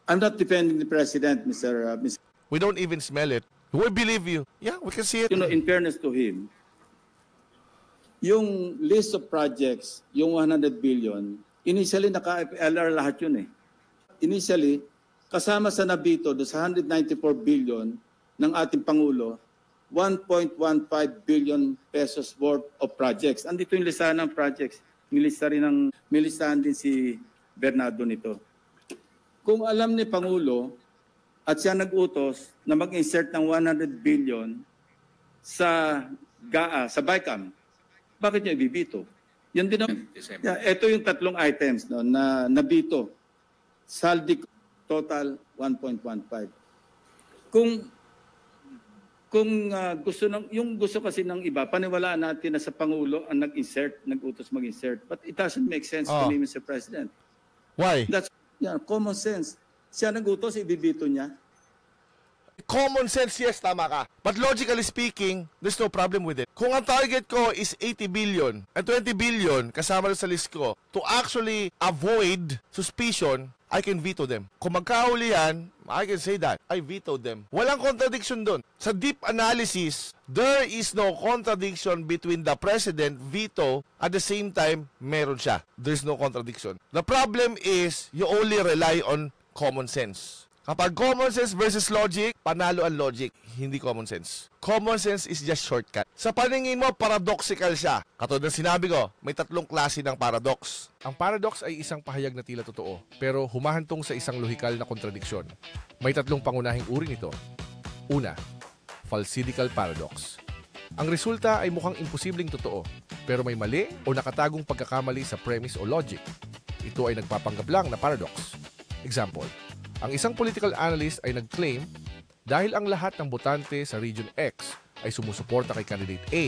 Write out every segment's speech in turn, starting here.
I'm not defending the president, Mr. We don't even smell it. We believe you. Yeah, we can see it. You know, in fairness to him, yung list of projects, yung 100 billion, initially naka-FLR lahat yun eh. Initially, kasama sa nabito do sa 194 billion ng ating Pangulo, 1.15 billion pesos worth of projects. Andito yung listahan ng projects. May listahan din si Bernardo nito. Kung alam ni Pangulo at siya nag-utos na mag-insert ng 100 billion sa GAA, sa BICAM, bakit niya ibibito? Yan din ito yung tatlong items no, na nabito. Saldi total 1.15. Kung gusto kasi ng iba, paniwalaan natin na sa Pangulo ang nag-utos mag-insert. But it doesn't make sense to me, Mr. President. Why? That's common sense. Siya nag-utos, ibibito niya. Common sense, yes, tama ka. But logically speaking, there's no problem with it. Kung ang target ko is 80 billion and 20 billion kasama sa list ko to actually avoid suspicion, I can veto them. Kung magkahuli yan, I can say that. I vetoed them. Walang contradiction doon. Sa deep analysis, there is no contradiction between the president veto at the same time, meron siya. There's no contradiction. The problem is, you only rely on common sense. Kapag common sense versus logic, panalo ang logic, hindi common sense. Common sense is just shortcut. Sa paningin mo, paradoxical siya. Katulad ng sinabi ko, may tatlong klase ng paradox. Ang paradox ay isang pahayag na tila totoo, pero humahantong sa isang lohikal na kontradiksyon. May tatlong pangunahing uri nito. Una, falsidical paradox. Ang resulta ay mukhang imposibleng totoo, pero may mali o nakatagong pagkakamali sa premise o logic. Ito ay nagpapanggap lang na paradox. Example, ang isang political analyst ay nag-claim dahil ang lahat ng botante sa Region X ay sumusuporta kay Candidate A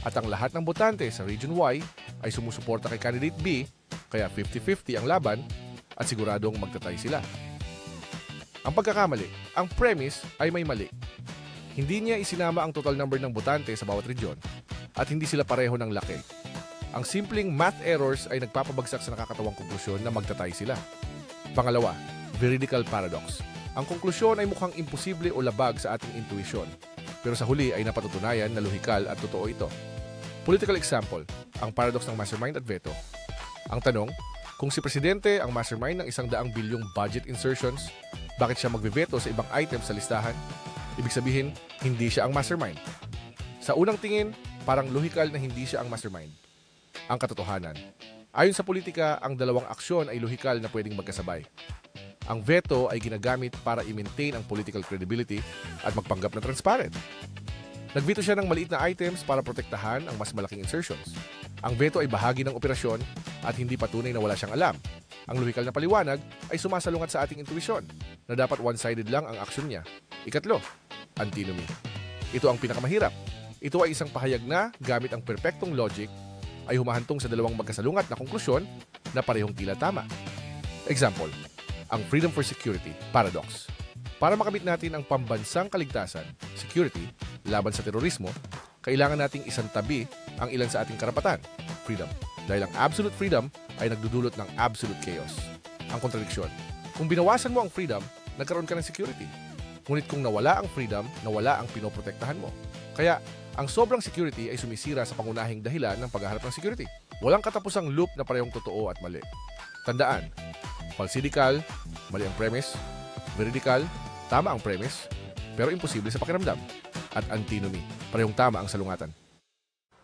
at ang lahat ng botante sa Region Y ay sumusuporta kay Candidate B, kaya 50-50 ang laban at siguradong magtatay sila. Ang pagkakamali, ang premise ay may mali. Hindi niya isinama ang total number ng botante sa bawat region at hindi sila pareho ng laki. Ang simpleng math errors ay nagpapabagsak sa nakakatawang konklusyon na magtatay sila. Pangalawa, veridical paradox. Ang konklusyon ay mukhang imposible o labag sa ating intuition, pero sa huli ay napatutunayan na lohikal at totoo ito. Political example, ang paradox ng mastermind at veto. Ang tanong, kung si Presidente ang mastermind ng 100 bilyong budget insertions, bakit siya magbe-veto sa ibang items sa listahan? Ibig sabihin, hindi siya ang mastermind. Sa unang tingin, parang lohikal na hindi siya ang mastermind. Ang katotohanan, ayon sa politika, ang dalawang aksyon ay lohikal na pwedeng magkasabay. Ang veto ay ginagamit para i-maintain ang political credibility at magpanggap na transparent. Nagveto siya ng maliit na items para protektahan ang mas malaking insertions. Ang veto ay bahagi ng operasyon at hindi patunay na wala siyang alam. Ang lohikal na paliwanag ay sumasalungat sa ating intuition na dapat one-sided lang ang aksyon niya. Ikatlo, antinomy. Ito ang pinakamahirap. Ito ay isang pahayag na, gamit ang perpektong logic, ay humahantong sa dalawang magkasalungat na konklusyon na parehong tila tama. Example, ang freedom for security, paradox. Para makamit natin ang pambansang kaligtasan, security, laban sa terorismo, kailangan nating isantabi ang ilan sa ating karapatan, freedom. Dahil ang absolute freedom ay nagdudulot ng absolute chaos. Ang kontradiksyon, kung binawasan mo ang freedom, nagkaroon ka ng security. Ngunit kung nawala ang freedom, nawala ang pinoprotektahan mo. Kaya, ang sobrang security ay sumisira sa pangunahing dahilan ng paghahanap ng security. Walang katapusang loop na parehong totoo at mali. Tandaan, falsidical, mali ang premise, veridical, tama ang premise, pero imposible sa pakiramdam. At antinomy, parehong tama ang salungatan.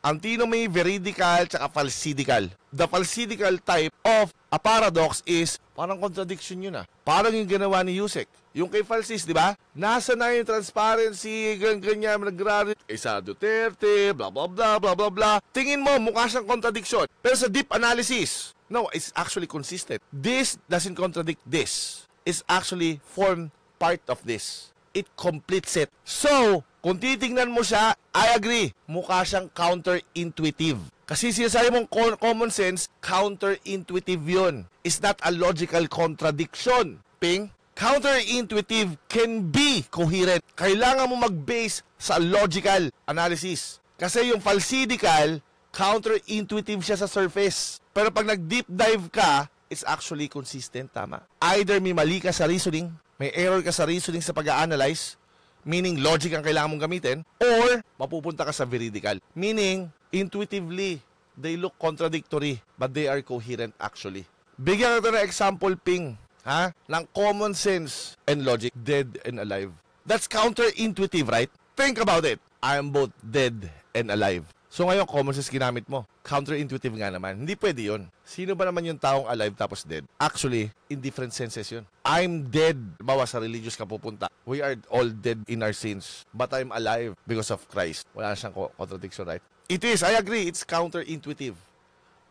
Antinomy, veridical, tsaka falsidical. The falsidical type of a paradox is parang contradiction yun ah. Parang yung ginawa ni Yusek. Yung kay Falsis, di ba? Nasa na yung transparency, ganyan, nag-rally, sa Duterte, blah, blah, blah, blah, blah, blah. Tingin mo, mukha siyang contradiction. Pero sa deep analysis, no, it's actually consistent. This doesn't contradict this. It's actually form part of this. It completes it. So, kung titingnan mo siya, I agree, mukha siyang counterintuitive. Kasi sinasabi mong common sense, counterintuitive yun. It's not a logical contradiction. Ping? Counterintuitive can be coherent. Kailangan mo mag-base sa logical analysis. Kasi yung falsidical, counterintuitive siya sa surface. Pero pag nag-deep dive ka, it's actually consistent, tama. Either may mali ka sa reasoning, may error ka sa reasoning sa pag-a-analyze, meaning logic ang kailangan mong gamitin, or mapupunta ka sa veridical, meaning intuitively, they look contradictory, but they are coherent actually. Bigyan kita ng example, Ping, ng common sense and logic, dead and alive. That's counterintuitive, right? Think about it. I am both dead and alive. So ngayon, common sense ginamit mo. Counterintuitive nga naman. Hindi pwede yun. Sino ba naman yung taong alive tapos dead? Actually, in different senses yun. I'm dead. Bawa sa religious ka pupunta. We are all dead in our sins. But I'm alive because of Christ. Wala na siyang contradiction, right? It is. I agree. It's counterintuitive.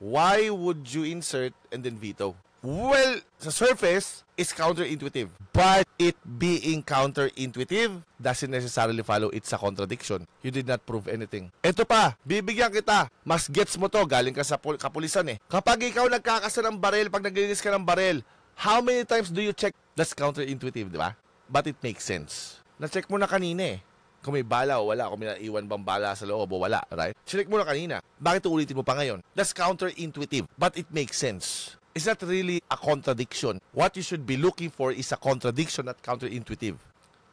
Why would you insert and then veto? Well, sa surface, it's counterintuitive. But it being counterintuitive doesn't necessarily follow it's a contradiction. You did not prove anything. Ito pa, bibigyan kita. Mas gets mo to, galing ka sa kapulisan eh. Kapag ikaw nagkakasa ng baril, pag naglinis ka ng baril, how many times do you check? That's counterintuitive, di ba? But it makes sense. Na-check mo na kanina eh. Kung may bala o wala, kung may naiwan bang bala sa loob o wala, right? Check mo na kanina. Bakit uulitin mo pa ngayon? That's counterintuitive, but it makes sense. It's not really a contradiction. What you should be looking for is a contradiction, not counterintuitive.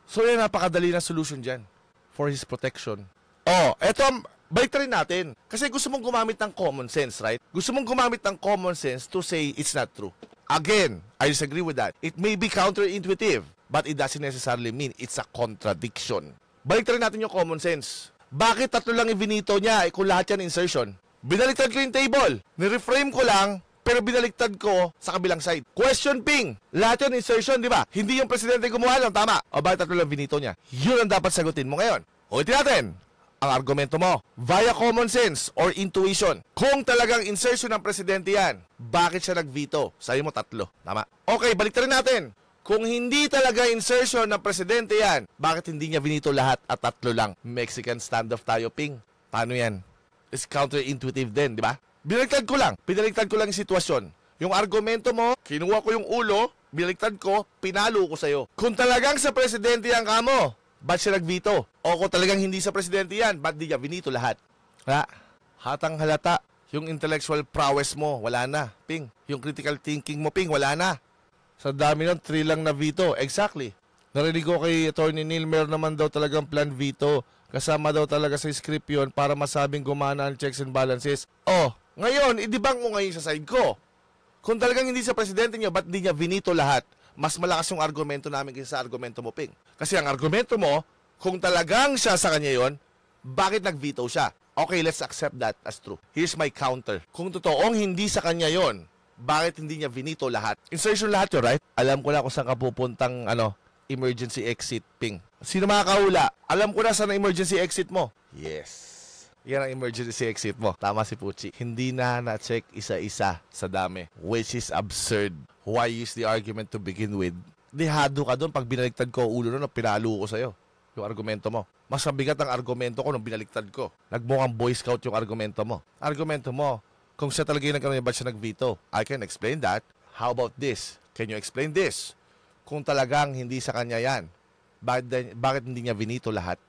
So yan, napakadali na solution dyan for his protection. Oh, eto, balik rin natin. Kasi gusto mong gumamit ng common sense, right? Gusto mong gumamit ng common sense to say it's not true. Again, I disagree with that. It may be counterintuitive, but it doesn't necessarily mean it's a contradiction. Balik rin natin yung common sense. Bakit tatlo lang ibinito niya kung lahat yan insertion? Binaliktad ko yung table. Nireframe ko lang, pero binaliktad ko sa kabilang side. Question, Ping. Lahat yun insertion, di ba? Hindi yung presidente gumawa lang, tama. O bakit tatlo lang binito niya? Yun ang dapat sagutin mo ngayon. Ulitin natin ang argumento mo via common sense or intuition. Kung talagang insertion ng presidente yan, bakit siya nag-veto? Sabi mo tatlo, tama. Okay, baliktarin natin. Kung hindi talaga insertion ng presidente yan, bakit hindi niya binito lahat at tatlo lang? Mexican standoff tayo, Ping. Paano yan? It's counterintuitive din, di ba? Binaliktad ko lang yung sitwasyon. Yung argumento mo, kinuha ko yung ulo, binaliktad ko, pinalo ko sa'yo. Kung talagang sa presidente yan kamo, ba't siya nag-veto? O kung talagang hindi sa presidente yan, ba't di niya binito lahat? Hatang halata. Yung intellectual prowess mo, wala na, Ping. Yung critical thinking mo, Ping, wala na. Sa dami nun, 3 lang na veto. Exactly. Narinig ko kay Attorney Neil, meron naman daw talagang plan veto. Kasama daw talaga sa script yun para masabing gumana ang checks and balances. Oh, ngayon, idibang mo ngayon sa side ko. Kung talagang hindi sa presidente niyo, ba't hindi niya vinito lahat? Mas malakas yung argumento namin kaysa sa argumento mo, Ping. Kasi ang argumento mo, kung talagang siya sa kanya yon, bakit nag-veto siya? Okay, let's accept that as true. Here's my counter. Kung totoong hindi sa kanya yon, bakit hindi niya vinito lahat? Insertion lahat yun, right? Alam ko na kung saan ka pupuntang emergency exit, Ping. Sino makakahula? Alam ko na saan ang emergency exit mo. Yes. Yan ang emergency exit mo. Tama si Pucci. Hindi na na-check isa-isa sa dami. Which is absurd. Why use the argument to begin with? Dihado ka doon pag binaligtad ko ulo nun, pinalo ko sa'yo. Yung argumento mo. Mas mabigat ang argumento ko nung binaligtad ko. Nagmukhang Boy Scout yung argumento mo. Argumento mo, kung siya talaga yung nagkaroon, ba't siya nag-veto? I can explain that. How about this? Can you explain this? Kung talagang hindi sa kanya yan, bakit hindi niya vinito lahat?